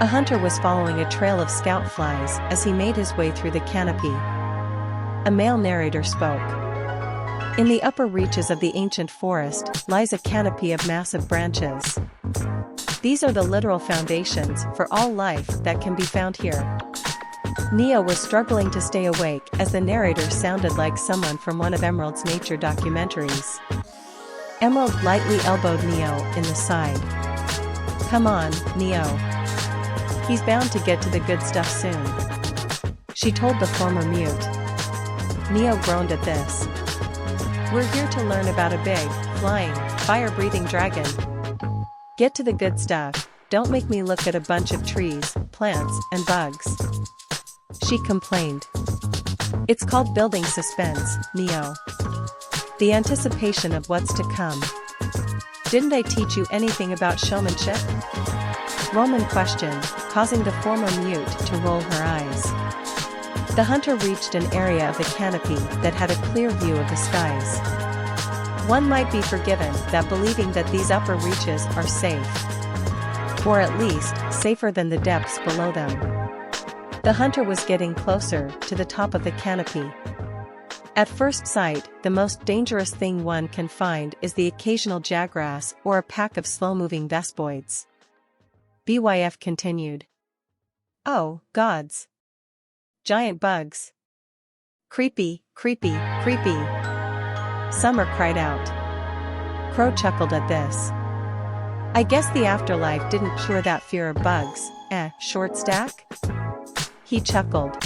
A hunter was following a trail of scout flies as he made his way through the canopy. A male narrator spoke. In the upper reaches of the ancient forest lies a canopy of massive branches. These are the literal foundations for all life that can be found here. Neo was struggling to stay awake as the narrator sounded like someone from one of Emerald's nature documentaries. Emerald lightly elbowed Neo in the side. "Come on, Neo. He's bound to get to the good stuff soon," she told the former mute. Neo groaned at this. "We're here to learn about a big, flying, fire-breathing dragon. Get to the good stuff, don't make me look at a bunch of trees, plants, and bugs," she complained. "It's called building suspense, Neo. The anticipation of what's to come. Didn't I teach you anything about showmanship?" Roman questioned, causing the former mute to roll her eyes. The hunter reached an area of the canopy that had a clear view of the skies. One might be forgiven that believing that these upper reaches are safe. Or at least, safer than the depths below them. The hunter was getting closer to the top of the canopy. At first sight, the most dangerous thing one can find is the occasional jaggrass or a pack of slow-moving vespoids. BYF continued. "Oh, gods. Giant bugs. Creepy, creepy, creepy." Summer cried out. Crow chuckled at this. "I guess the afterlife didn't cure that fear of bugs, short stack?" He chuckled.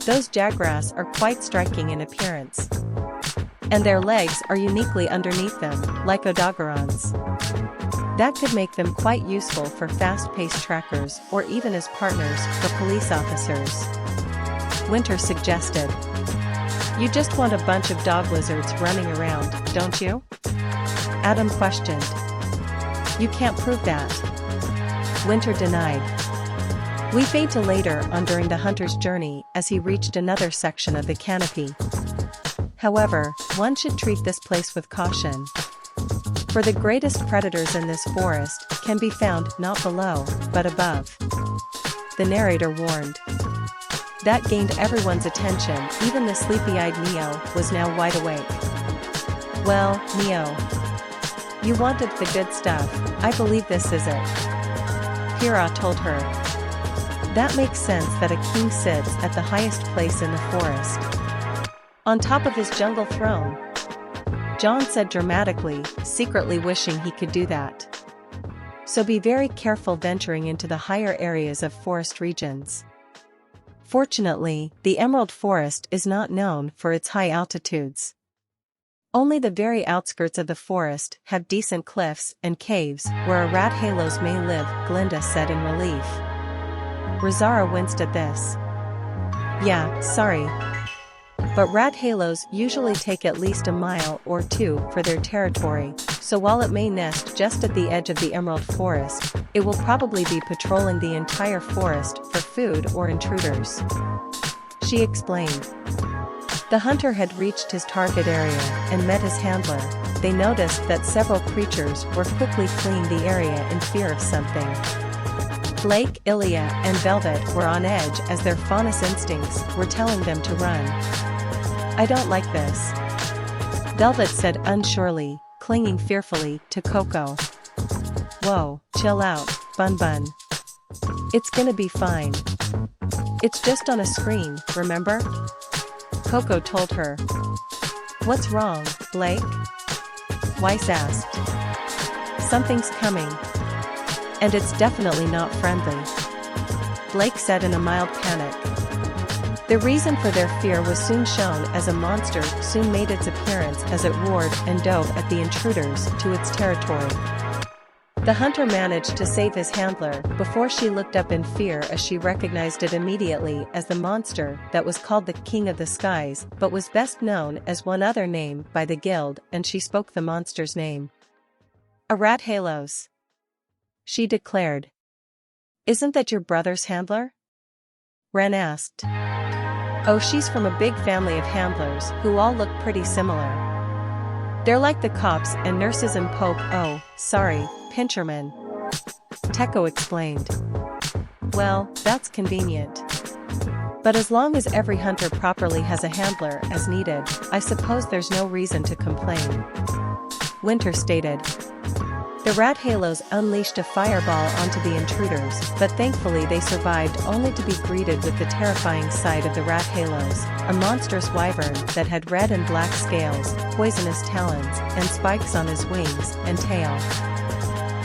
"Those jaggrass are quite striking in appearance. And their legs are uniquely underneath them, like odogerons. That could make them quite useful for fast-paced trackers or even as partners for police officers." Winter suggested. "You just want a bunch of dog lizards running around, don't you?" Adam questioned. "You can't prove that." Winter denied. We fade to later on during the hunter's journey as he reached another section of the canopy. However, one should treat this place with caution. For the greatest predators in this forest can be found not below, but above. The narrator warned. That gained everyone's attention, even the sleepy-eyed Neo was now wide awake. "Well, Neo. You wanted the good stuff, I believe this is it," Pyrrha told her. "That makes sense that a king sits at the highest place in the forest. On top of his jungle throne," John said dramatically, secretly wishing he could do that. "So be very careful venturing into the higher areas of forest regions." Fortunately, the Emerald Forest is not known for its high altitudes. Only the very outskirts of the forest have decent cliffs and caves where a Rathalos may live, Glinda said in relief. Razara winced at this. "Yeah, sorry. But Rathalos usually take at least a mile or two for their territory, so while it may nest just at the edge of the Emerald Forest, it will probably be patrolling the entire forest for food or intruders," she explained. The hunter had reached his target area and met his handler. They noticed that several creatures were quickly fleeing the area in fear of something. Blake, Ilya, and Velvet were on edge as their faunus instincts were telling them to run. "I don't like this," Velvet said unsurely, clinging fearfully to Coco. "Whoa, chill out, Bun Bun. It's gonna be fine. It's just on a screen, remember?" Coco told her. "What's wrong, Blake?" Weiss asked. "Something's coming. And it's definitely not friendly," Blake said in a mild panic. The reason for their fear was soon shown as a monster soon made its appearance as it roared and dove at the intruders to its territory. The hunter managed to save his handler before she looked up in fear as she recognized it immediately as the monster that was called the King of the Skies but was best known as one other name by the guild, and she spoke the monster's name. "A Rathalos," she declared. "Isn't that your brother's handler?" Ren asked. "Oh, she's from a big family of handlers who all look pretty similar. They're like the cops and nurses in Pope, oh, sorry, Pincherman," Teko explained. Well, that's convenient. But as long as every hunter properly has a handler as needed, I suppose there's no reason to complain. Winter stated. The Rathalos unleashed a fireball onto the intruders, but thankfully they survived only to be greeted with the terrifying sight of the Rathalos, a monstrous wyvern that had red and black scales, poisonous talons, and spikes on his wings and tail.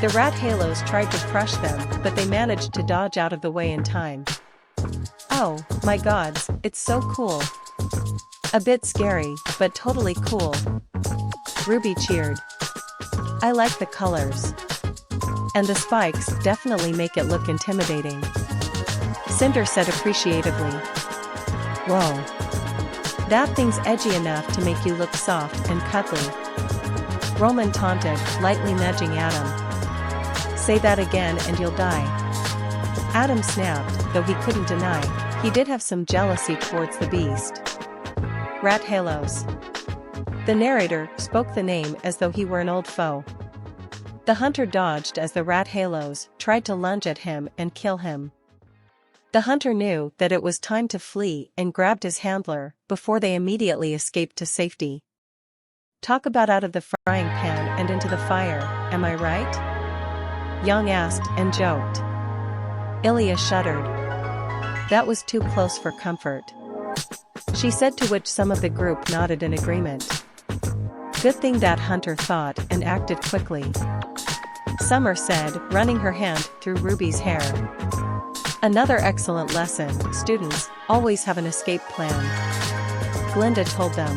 The Rathalos tried to crush them, but they managed to dodge out of the way in time. Oh, my gods, it's so cool. A bit scary, but totally cool. Ruby cheered. I like the colors. And the spikes definitely make it look intimidating. Cinder said appreciatively. Whoa. That thing's edgy enough to make you look soft and cuddly. Roman taunted, lightly nudging Adam. Say that again and you'll die. Adam snapped, though he couldn't deny, he did have some jealousy towards the beast. Rathalos. The narrator spoke the name as though he were an old foe. The hunter dodged as the Rathalos tried to lunge at him and kill him. The hunter knew that it was time to flee and grabbed his handler before they immediately escaped to safety. Talk about out of the frying pan and into the fire, am I right? Young asked and joked. Ilya shuddered. That was too close for comfort. She said, to which some of the group nodded in agreement. Good thing that hunter thought and acted quickly. Summer said, running her hand through Ruby's hair. Another excellent lesson, students always have an escape plan. Glinda told them.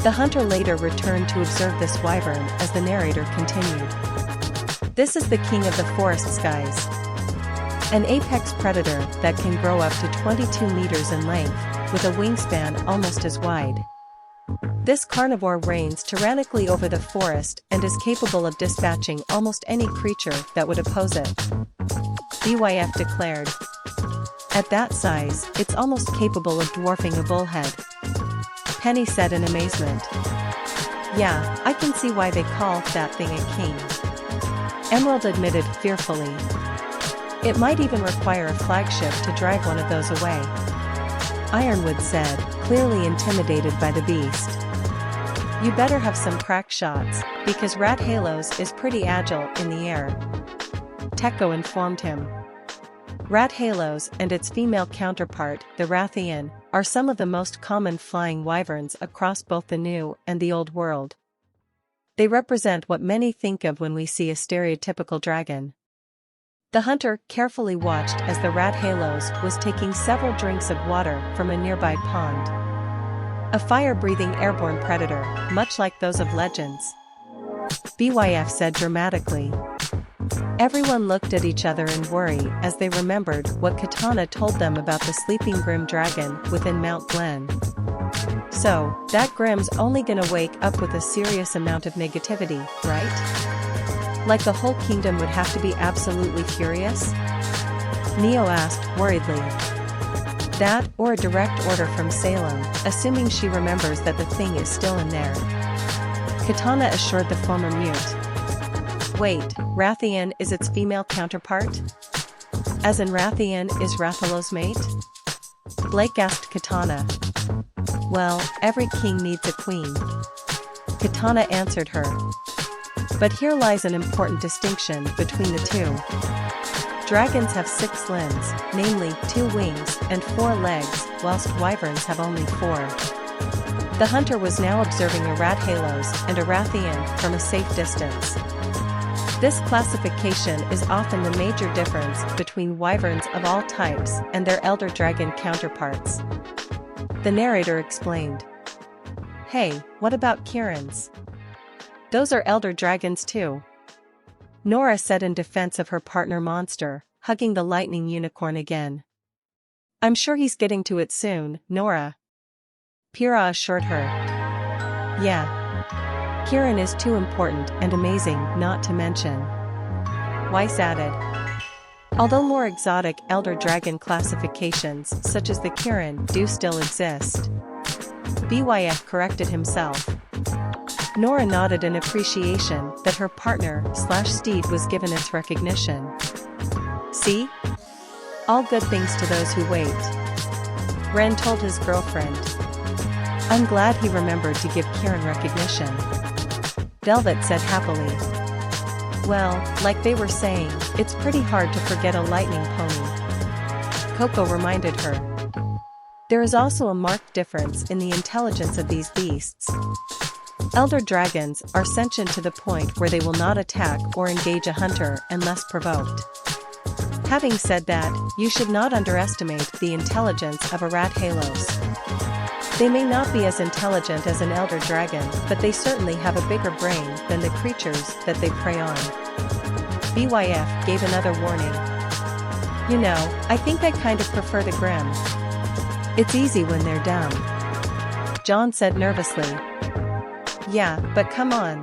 The hunter later returned to observe this wyvern as the narrator continued. This is the king of the forest skies. An apex predator that can grow up to 22 meters in length, with a wingspan almost as wide. This carnivore reigns tyrannically over the forest and is capable of dispatching almost any creature that would oppose it. BYF declared. At that size, it's almost capable of dwarfing a bullhead. Penny said in amazement. Yeah, I can see why they call that thing a king. Emerald admitted fearfully. It might even require a flagship to drive one of those away. Ironwood said, clearly intimidated by the beast. You better have some crack shots, because Rathalos is pretty agile in the air. Tekko informed him. Rathalos and its female counterpart, the Rathian, are some of the most common flying wyverns across both the New and the Old World. They represent what many think of when we see a stereotypical dragon. The hunter carefully watched as the Rathalos was taking several drinks of water from a nearby pond. A fire-breathing airborne predator, much like those of legends. BYF said dramatically. Everyone looked at each other in worry as they remembered what Katana told them about the sleeping Grim dragon within Mount Glen. So, that Grim's only gonna wake up with a serious amount of negativity, right? Like the whole kingdom would have to be absolutely furious? Neo asked worriedly. That, or a direct order from Salem, assuming she remembers that the thing is still in there. Katana assured the former mute. Wait, Rathian is its female counterpart? As in Rathian is Rathalos' mate? Blake asked Katana. Well, every king needs a queen. Katana answered her. But here lies an important distinction between the two. Dragons have 6 limbs, namely 2 wings and 4 legs, whilst wyverns have only 4. The hunter was now observing a Rathalos and a Rathian from a safe distance. This classification is often the major difference between wyverns of all types and their elder dragon counterparts. The narrator explained. Hey, what about Kirin's? Those are elder dragons too. Nora said in defense of her partner Monster, hugging the lightning unicorn again. I'm sure he's getting to it soon, Nora. Pyrrha assured her. Yeah. Kirin is too important and amazing not to mention. Weiss added. Although more exotic elder dragon classifications such as the Kirin do still exist. BYF corrected himself. Nora nodded in appreciation that her partner/steed was given its recognition. See? All good things to those who wait, Ren told his girlfriend. I'm glad he remembered to give Kieran recognition, Velvet said happily. Well, like they were saying, it's pretty hard to forget a lightning pony, Coco reminded her. There is also a marked difference in the intelligence of these beasts. Elder dragons are sentient to the point where they will not attack or engage a hunter unless provoked. Having said that, you should not underestimate the intelligence of a Rathalos. They may not be as intelligent as an elder dragon, but they certainly have a bigger brain than the creatures that they prey on. BYF gave another warning. You know, I think I kind of prefer the Grim. It's easy when they're dumb, John said nervously. Yeah, but come on.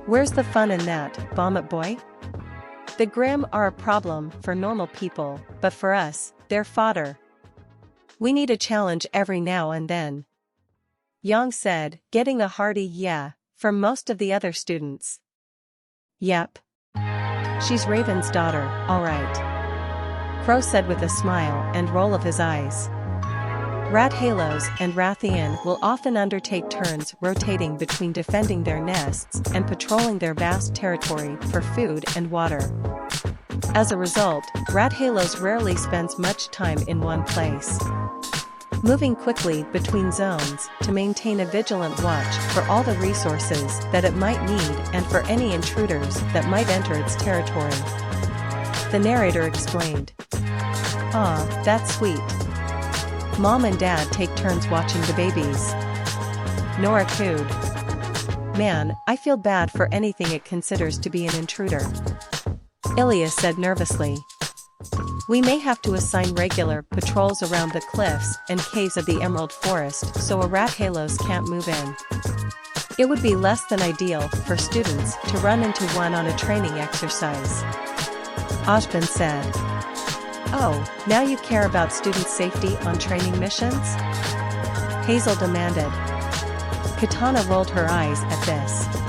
Where's the fun in that, Vomit Boy? The Grim are a problem for normal people, but for us, they're fodder. We need a challenge every now and then, Yang said, getting a hearty yeah from most of the other students. Yep. She's Raven's daughter, all right, Crow said with a smile and roll of his eyes. Rathalos and Rathian will often undertake turns rotating between defending their nests and patrolling their vast territory for food and water. As a result, Rathalos rarely spends much time in one place, moving quickly between zones to maintain a vigilant watch for all the resources that it might need and for any intruders that might enter its territory. The narrator explained. Ah, that's sweet. Mom and Dad take turns watching the babies, Nora cooed. Man, I feel bad for anything it considers to be an intruder, Ilias said nervously. We may have to assign regular patrols around the cliffs and caves of the Emerald Forest so a Rathalos can't move in. It would be less than ideal for students to run into one on a training exercise, Ashbin said. Oh, now you care about student safety on training missions? Hazel demanded. Katana rolled her eyes at this.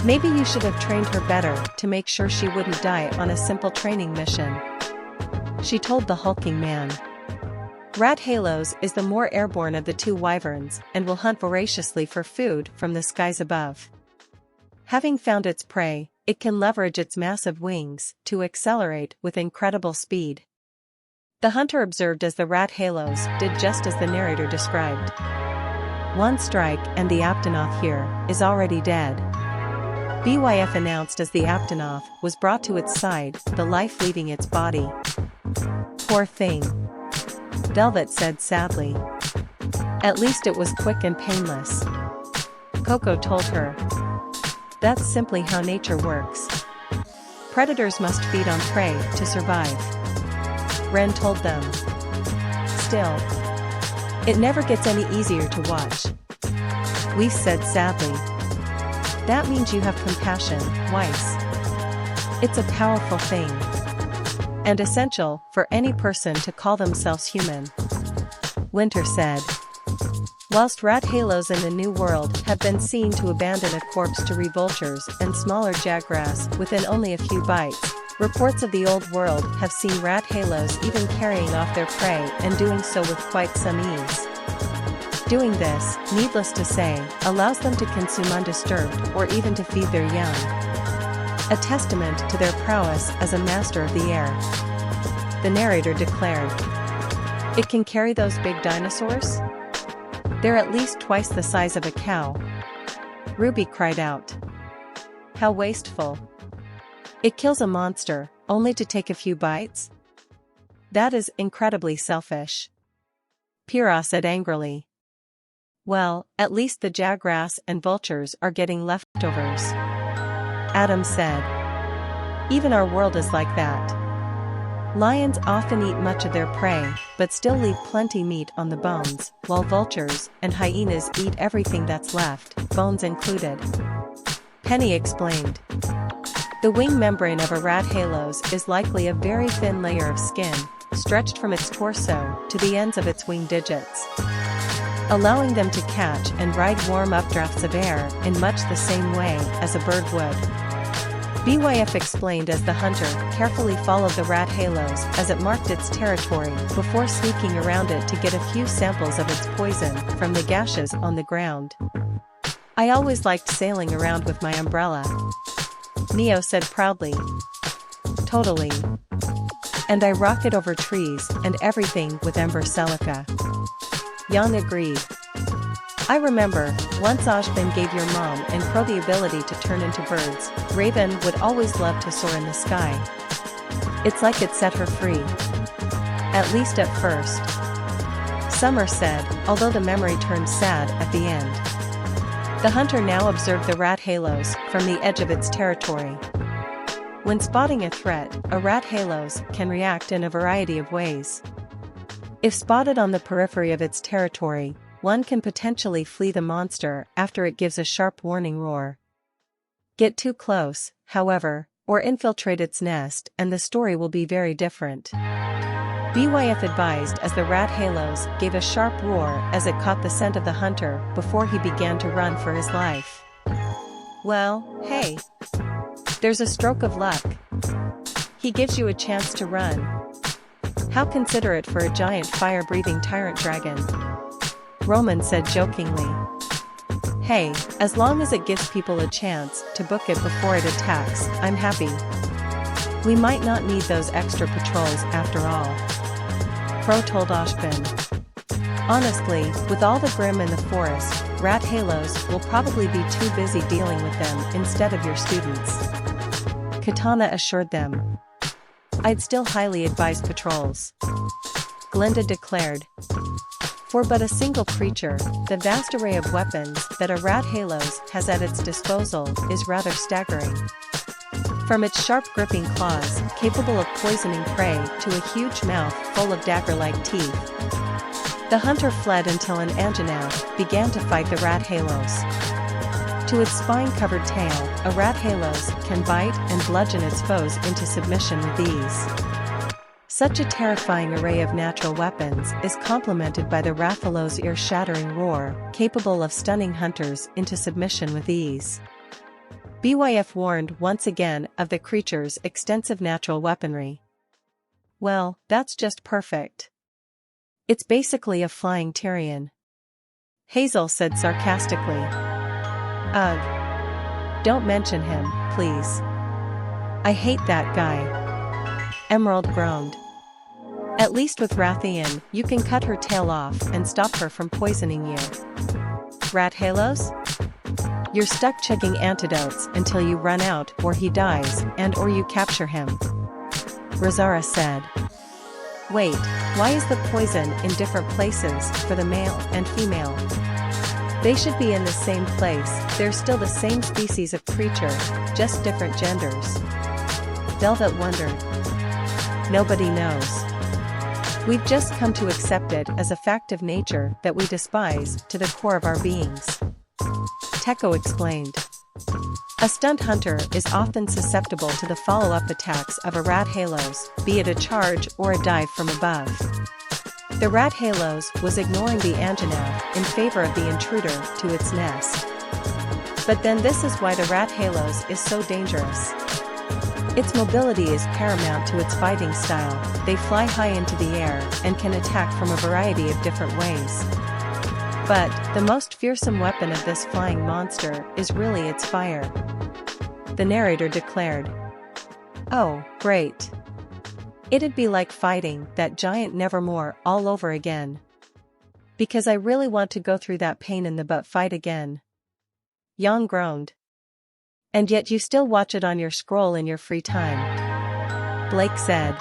Maybe you should have trained her better to make sure she wouldn't die on a simple training mission, she told the hulking man. Rathalos is the more airborne of the two wyverns and will hunt voraciously for food from the skies above. Having found its prey, it can leverage its massive wings to accelerate with incredible speed. The hunter observed as the Rathalos did just as the narrator described. One strike and the Aptonoth here is already dead, BYF announced as the Aptonoth was brought to its side, the life leaving its body. Poor thing, Velvet said sadly. At least it was quick and painless, Coco told her. That's simply how nature works. Predators must feed on prey to survive, Ren told them. Still, it never gets any easier to watch, Weiss said sadly. That means you have compassion, Weiss. It's a powerful thing, and essential for any person to call themselves human, Winter said. Whilst Rathalos in the New World have been seen to abandon a corpse to revultures and smaller jaggrass within only a few bites, reports of the Old World have seen Rathalos even carrying off their prey and doing so with quite some ease. Doing this, needless to say, allows them to consume undisturbed or even to feed their young. A testament to their prowess as a master of the air, the narrator declared. It can carry those big dinosaurs? They're at least twice the size of a cow, RWBY cried out. How wasteful. It kills a monster, only to take a few bites? That is incredibly selfish, Pyrrha said angrily. Well, at least the jaggrass and vultures are getting leftovers, Adam said. Even our world is like that. Lions often eat much of their prey, but still leave plenty meat on the bones, while vultures and hyenas eat everything that's left, bones included, Penny explained. The wing membrane of a Rathalos is likely a very thin layer of skin, stretched from its torso to the ends of its wing digits, allowing them to catch and ride warm updrafts of air in much the same way as a bird would. BYF explained as the hunter carefully followed the Rathalos as it marked its territory before sneaking around it to get a few samples of its poison from the gashes on the ground. "I always liked sailing around with my umbrella," Neo said proudly. "Totally. And I rocket over trees and everything with Ember Celica." Yang agreed. "I remember, once Ojban gave your mom and Crow the ability to turn into birds. Raven would always love to soar in the sky. It's like it set her free. At least at first," Summer said, although the memory turned sad at the end. The hunter now observed the Rathalos from the edge of its territory. When spotting a threat, a Rathalos can react in a variety of ways. If spotted on the periphery of its territory, one can potentially flee the monster after it gives a sharp warning roar. Get too close, however, or infiltrate its nest and the story will be very different. BYF advised as the Rathalos gave a sharp roar as it caught the scent of the hunter before he began to run for his life. "Well, hey. There's a stroke of luck. He gives you a chance to run. How considerate for a giant fire-breathing tyrant dragon," Roman said jokingly. "Hey, as long as it gives people a chance to book it before it attacks, I'm happy. We might not need those extra patrols after all," Crow told Ojban. "Honestly, with all the Grimm in the forest, Rathalos will probably be too busy dealing with them instead of your students," Katana assured them. "I'd still highly advise patrols," Glinda declared. For but a single creature, the vast array of weapons that a Rathalos has at its disposal is rather staggering. From its sharp gripping claws, capable of poisoning prey, to a huge mouth full of dagger-like teeth. The hunter fled until an Anjanath began to fight the Rathalos. To its spine-covered tail, a Rathalos can bite and bludgeon its foes into submission with ease. Such a terrifying array of natural weapons is complemented by the Rathalos' ear-shattering roar, capable of stunning hunters into submission with ease. BYF warned once again of the creature's extensive natural weaponry. "Well, that's just perfect. It's basically a flying Tyrian," Hazel said sarcastically. "Ugh. Don't mention him, please. I hate that guy," Emerald groaned. "At least with Rathian, you can cut her tail off and stop her from poisoning you. Rathalos? You're stuck chugging antidotes until you run out or he dies and/or you capture him," Razara said. "Wait, why is the poison in different places for the male and female? They should be in the same place, they're still the same species of creature, just different genders," Velvet wondered. "Nobody knows. We've just come to accept it as a fact of nature that we despise to the core of our beings," Teko explained. A stunt hunter is often susceptible to the follow-up attacks of a Rathalos, be it a charge or a dive from above. The Rathalos was ignoring the Anjanath in favor of the intruder to its nest. But then this is why the Rathalos is so dangerous. Its mobility is paramount to its fighting style. They fly high into the air and can attack from a variety of different ways. But the most fearsome weapon of this flying monster is really its fire," the narrator declared. "Oh, great. It'd be like fighting that giant Nevermore all over again. Because I really want to go through that pain in the butt fight again," Yang groaned. "And yet you still watch it on your scroll in your free time," Blake said.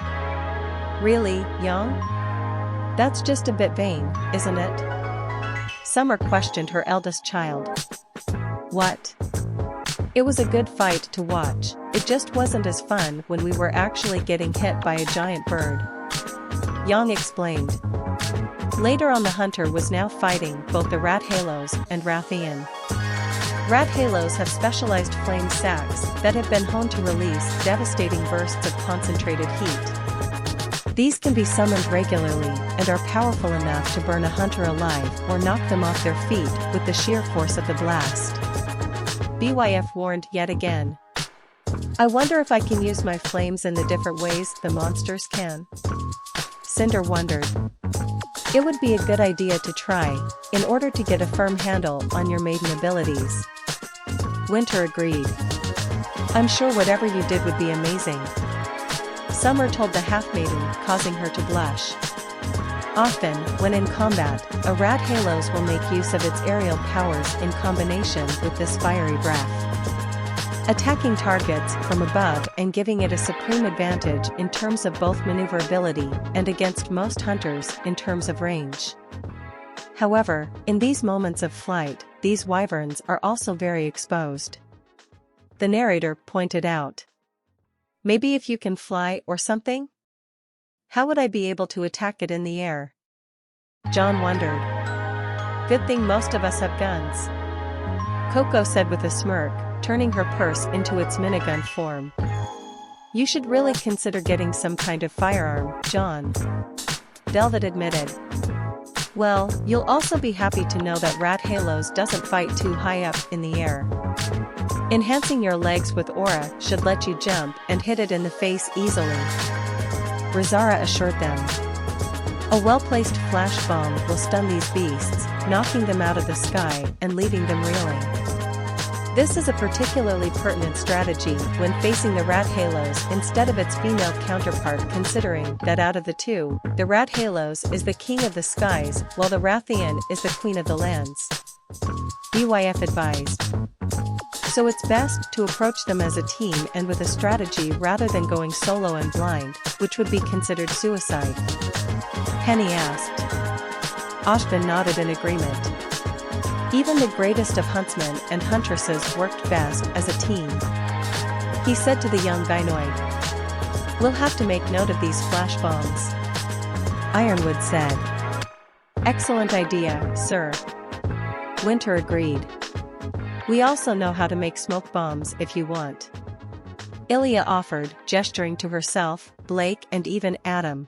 "Really, Yang? That's just a bit vain, isn't it?" Summer questioned her eldest child. "What? It was a good fight to watch, it just wasn't as fun when we were actually getting hit by a giant bird," Yang explained. Later on, the hunter was now fighting both the Rathalos and Rathian. Rathalos have specialized flame sacs that have been honed to release devastating bursts of concentrated heat. These can be summoned regularly and are powerful enough to burn a hunter alive or knock them off their feet with the sheer force of the blast. BYF warned yet again. I wonder if I can use my flames in the different ways the monsters can. Cinder wondered. It would be a good idea to try, in order to get a firm handle on your maiden abilities. Winter agreed. I'm sure whatever you did would be amazing. Summer told the half-maiden, causing her to blush. Often, when in combat, a Rathalos will make use of its aerial powers in combination with this fiery breath, attacking targets from above and giving it a supreme advantage in terms of both maneuverability and against most hunters in terms of range. However, in these moments of flight, these wyverns are also very exposed. The narrator pointed out. Maybe if you can fly or something? How would I be able to attack it in the air? John wondered. Good thing most of us have guns, Coco said with a smirk, turning her purse into its minigun form. You should really consider getting some kind of firearm, John, Velvet admitted. Well, you'll also be happy to know that Rathalos doesn't fight too high up in the air. Enhancing your legs with aura should let you jump and hit it in the face easily, Razara assured them. A well-placed flash bomb will stun these beasts, knocking them out of the sky and leaving them reeling. This is a particularly pertinent strategy when facing the Rathalos instead of its female counterpart, considering that out of the two, the Rathalos is the king of the skies while the Rathian is the queen of the lands. BYF advised. So it's best to approach them as a team and with a strategy rather than going solo and blind, which would be considered suicide. Penny asked. Ashvin nodded in agreement. Even the greatest of huntsmen and huntresses worked best as a team. He said to the young gynoid. We'll have to make note of these flash bombs. Ironwood said. Excellent idea, sir. Winter agreed. We also know how to make smoke bombs if you want. Ilya offered, gesturing to herself, Blake and even Adam.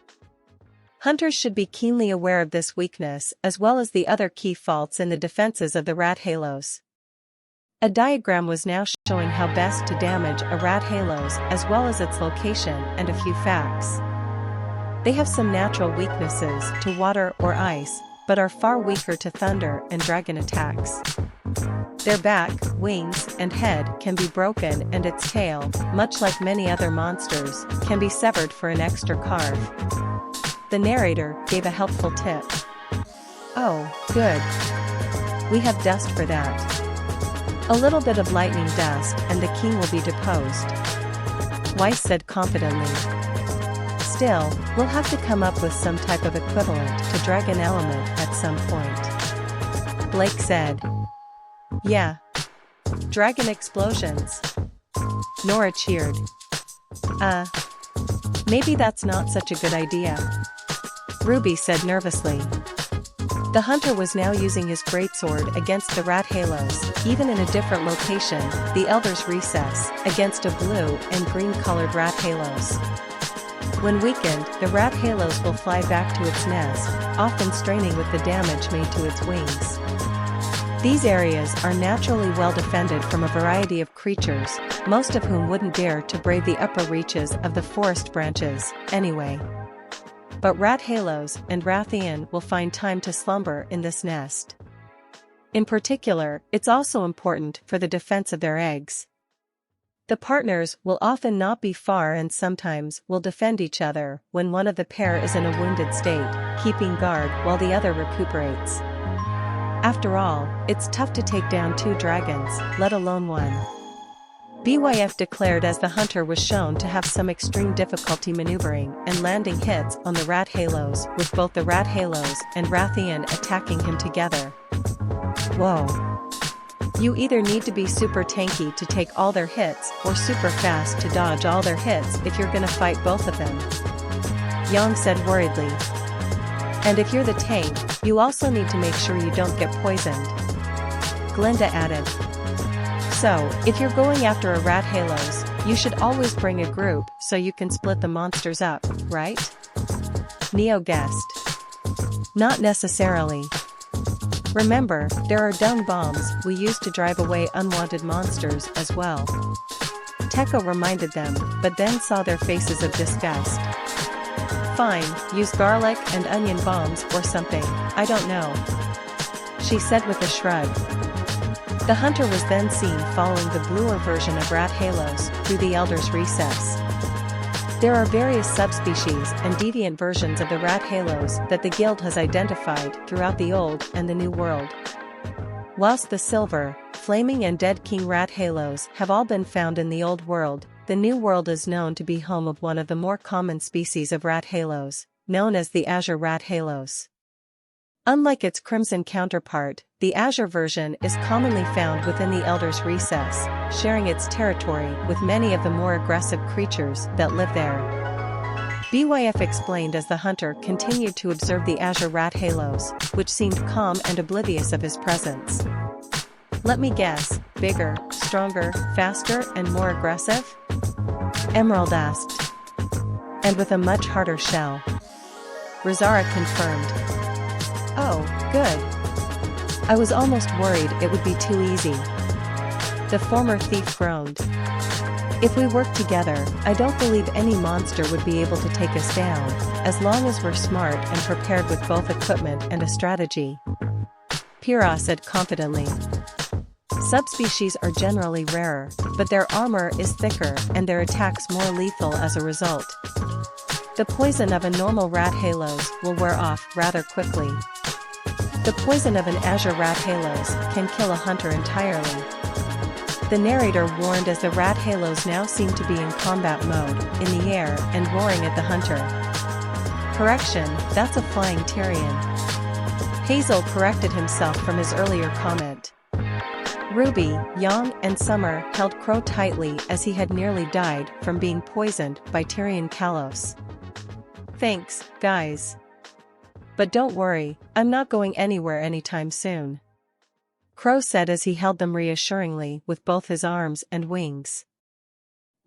Hunters should be keenly aware of this weakness as well as the other key faults in the defenses of the Rathalos. A diagram was now showing how best to damage a Rathalos as well as its location and a few facts. They have some natural weaknesses to water or ice, but are far weaker to thunder and dragon attacks. Their back, wings, and head can be broken and its tail, much like many other monsters, can be severed for an extra carve. The narrator gave a helpful tip. Oh, good. We have dust for that. A little bit of lightning dust and the king will be deposed, Weiss said confidently. Still, we'll have to come up with some type of equivalent to dragon element at some point, Blake said. Yeah. Dragon explosions. Nora cheered. Maybe that's not such a good idea, Ruby said nervously. The hunter was now using his greatsword against the Rathalos, even in a different location, the Elder's Recess, against a blue and green-colored Rathalos. When weakened, the Rathalos will fly back to its nest, often straining with the damage made to its wings. These areas are naturally well defended from a variety of creatures, most of whom wouldn't dare to brave the upper reaches of the forest branches, anyway. But Rathalos and Rathian will find time to slumber in this nest. In particular, it's also important for the defense of their eggs. The partners will often not be far and sometimes will defend each other when one of the pair is in a wounded state, keeping guard while the other recuperates. After all, it's tough to take down two dragons, let alone one. BYF declared as the hunter was shown to have some extreme difficulty maneuvering and landing hits on the Rathalos, with both the Rathalos and Rathian attacking him together. Whoa. You either need to be super tanky to take all their hits or super fast to dodge all their hits if you're gonna fight both of them, Yang said worriedly. And if you're the tank, you also need to make sure you don't get poisoned, Glinda added. So, if you're going after a Rathalos, you should always bring a group so you can split the monsters up, right? Neo guessed. Not necessarily. Remember, there are dung bombs we use to drive away unwanted monsters as well. Teko reminded them, but then saw their faces of disgust. Fine, use garlic and onion bombs or something, I don't know, she said with a shrug. The hunter was then seen following the bluer version of Rathalos through the Elder's recess. There are various subspecies and deviant versions of the Rathalos that the guild has identified throughout the Old and the New World. Whilst the Silver, Flaming and Dead King Rathalos have all been found in the Old World, the New World is known to be home of one of the more common species of Rathalos, known as the Azure Rathalos. Unlike its crimson counterpart, the Azure version is commonly found within the Elder's recess, sharing its territory with many of the more aggressive creatures that live there. BYF explained as the hunter continued to observe the Azure Rathalos, which seemed calm and oblivious of his presence. Let me guess, bigger, stronger, faster and more aggressive? Emerald asked. And with a much harder shell. Rizara confirmed. Oh, good. I was almost worried it would be too easy. The former thief groaned. If we work together, I don't believe any monster would be able to take us down, as long as we're smart and prepared with both equipment and a strategy. Pyrrha said confidently. Subspecies are generally rarer, but their armor is thicker and their attacks more lethal as a result. The poison of a normal Rathalos will wear off rather quickly. The poison of an Azure Rathalos can kill a hunter entirely. The narrator warned as the Rathalos now seem to be in combat mode, in the air and roaring at the hunter. Correction, that's a flying Tyrian. Hazel corrected himself from his earlier comment. RWBY, Yang and Summer held Crow tightly as he had nearly died from being poisoned by Tyrian Kalos. Thanks, guys. But don't worry, I'm not going anywhere anytime soon. Crow said as he held them reassuringly with both his arms and wings.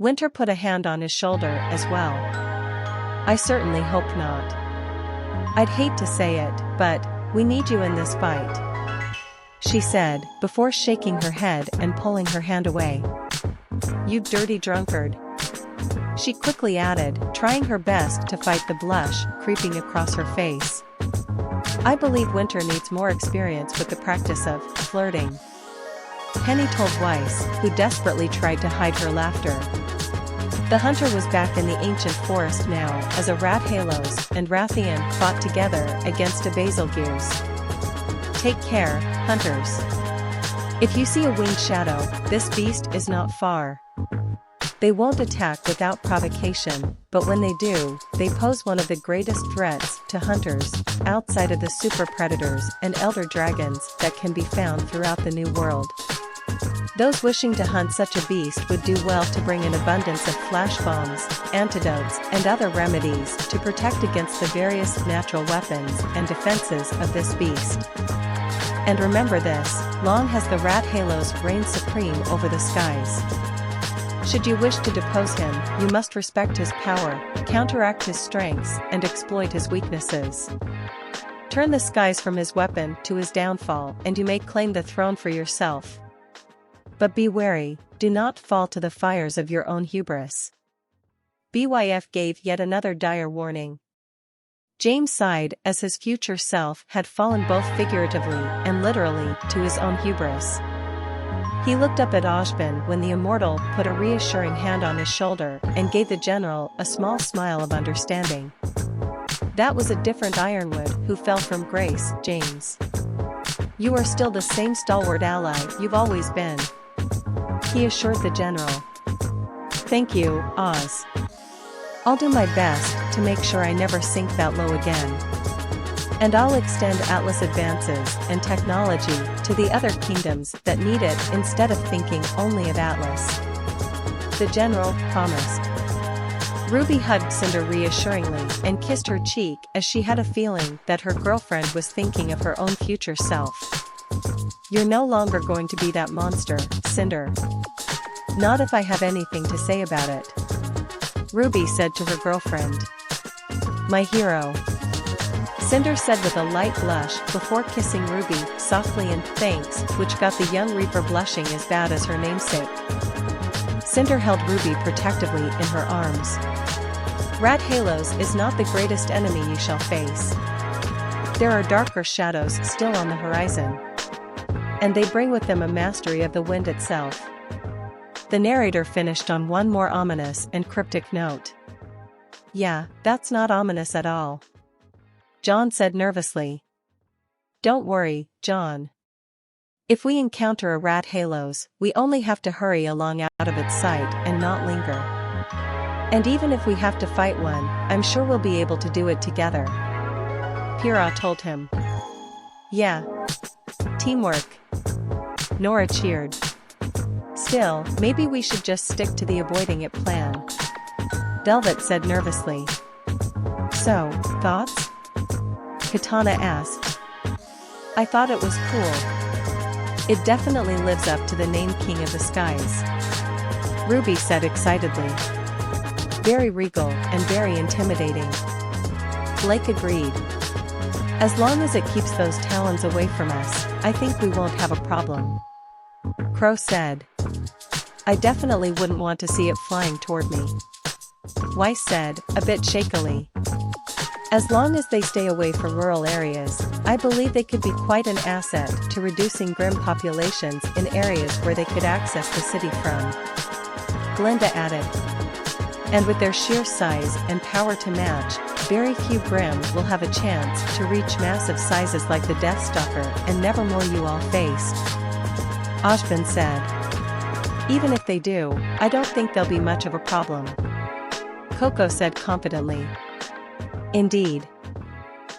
Winter put a hand on his shoulder as well. I certainly hope not. I'd hate to say it, but we need you in this fight, she said, before shaking her head and pulling her hand away. You dirty drunkard. She quickly added, trying her best to fight the blush creeping across her face. I believe Winter needs more experience with the practice of flirting. Penny told Weiss, who desperately tried to hide her laughter. The hunter was back in the ancient forest now as a Rathalos and Rathian fought together against a Basilgeuse. Take care, hunters. If you see a winged shadow, this beast is not far. They won't attack without provocation, but when they do, they pose one of the greatest threats to hunters, outside of the super predators and elder dragons that can be found throughout the New World. Those wishing to hunt such a beast would do well to bring an abundance of flash bombs, antidotes, and other remedies to protect against the various natural weapons and defenses of this beast. And remember this, long has the Rathalos reigned supreme over the skies. Should you wish to depose him, you must respect his power, counteract his strengths, and exploit his weaknesses. Turn the skies from his weapon to his downfall and you may claim the throne for yourself. But be wary, do not fall to the fires of your own hubris. BYF gave yet another dire warning. James sighed as his future self had fallen both figuratively and literally to his own hubris. He looked up at Ojban when the immortal put a reassuring hand on his shoulder and gave the general a small smile of understanding. That was a different Ironwood who fell from grace, James. You are still the same stalwart ally you've always been, he assured the general. Thank you, Oz. I'll do my best to make sure I never sink that low again. And I'll extend Atlas advances and technology to the other kingdoms that need it instead of thinking only of Atlas. The general promised. RWBY hugged Cinder reassuringly and kissed her cheek as she had a feeling that her girlfriend was thinking of her own future self. You're no longer going to be that monster, Cinder. Not if I have anything to say about it. RWBY said to her girlfriend. My hero. Cinder said with a light blush before kissing RWBY softly and thanks, which got the young Reaper blushing as bad as her namesake. Cinder held Ruby protectively in her arms. Rathalos is not the greatest enemy you shall face. There are darker shadows still on the horizon. And they bring with them a mastery of the wind itself. The narrator finished on one more ominous and cryptic note. Yeah, that's not ominous at all. John said nervously. Don't worry, John. If we encounter a Rathalos, we only have to hurry along out of its sight and not linger. And even if we have to fight one, I'm sure we'll be able to do it together. Pyrrha told him. Yeah. Teamwork. Nora cheered. Still, maybe we should just stick to the avoiding it plan. Velvet said nervously. So, thoughts? Katana asked. I thought it was cool. It definitely lives up to the name King of the Skies. Ruby said excitedly. Very regal and very intimidating. Blake agreed. As long as it keeps those talons away from us, I think we won't have a problem. Crow said. I definitely wouldn't want to see it flying toward me. Weiss said, a bit shakily. As long as they stay away from rural areas, I believe they could be quite an asset to reducing grim populations in areas where they could access the city from. Glinda added. And with their sheer size and power to match, very few Grimm will have a chance to reach massive sizes like the Deathstalker and Nevermore you all faced. Ashvin said. Even if they do, I don't think there'll be much of a problem. Coco said confidently. Indeed.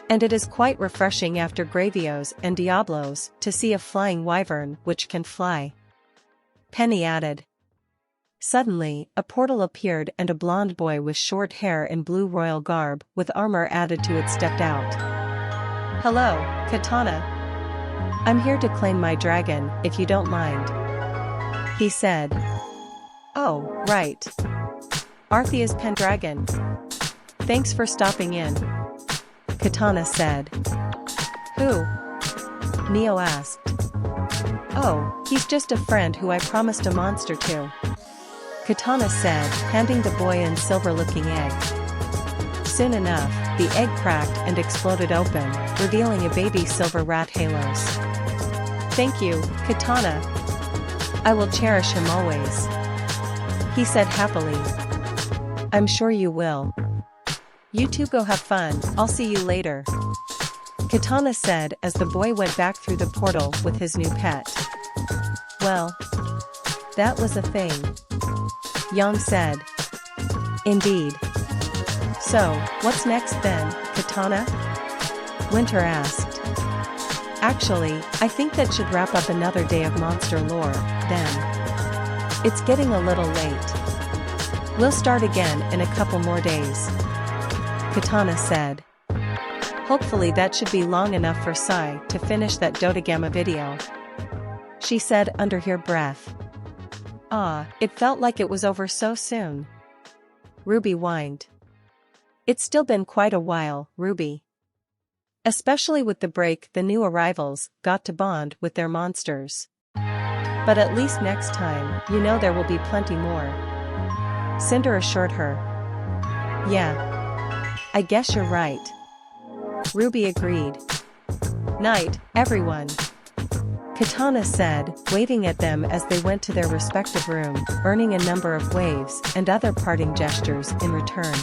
And it is quite refreshing after Gravios and Diablos to see a flying wyvern which can fly. Penny added. Suddenly, a portal appeared and a blond boy with short hair and blue royal garb with armor added to it stepped out. Hello, Katana. I'm here to claim my dragon, if you don't mind. He said. Oh, right. Arthea's Pendragon. Thanks for stopping in. Katana said. Who? Neo asked. Oh, he's just a friend who I promised a monster to. Katana said, handing the boy an silver-looking egg. Soon enough, the egg cracked and exploded open, revealing a baby silver Rathalos. Thank you, Katana. I will cherish him always. He said happily. I'm sure you will. You two go have fun, I'll see you later. Katana said as the boy went back through the portal with his new pet. Well, that was a thing. Yang said. Indeed. So, what's next then, Katana? Winter asked. Actually, I think that should wrap up another day of monster lore, then. It's getting a little late. We'll start again in a couple more days. Katana said. Hopefully that should be long enough for Sai to finish that Dotagama video. She said under her breath. Ah, it felt like it was over so soon. Ruby whined. It's still been quite a while, Ruby. Especially with the break the new arrivals got to bond with their monsters. But at least next time, you know there will be plenty more. Cinder assured her. Yeah. I guess you're right. Ruby agreed. Night, everyone. Katana said, waving at them as they went to their respective room, earning a number of waves and other parting gestures in return.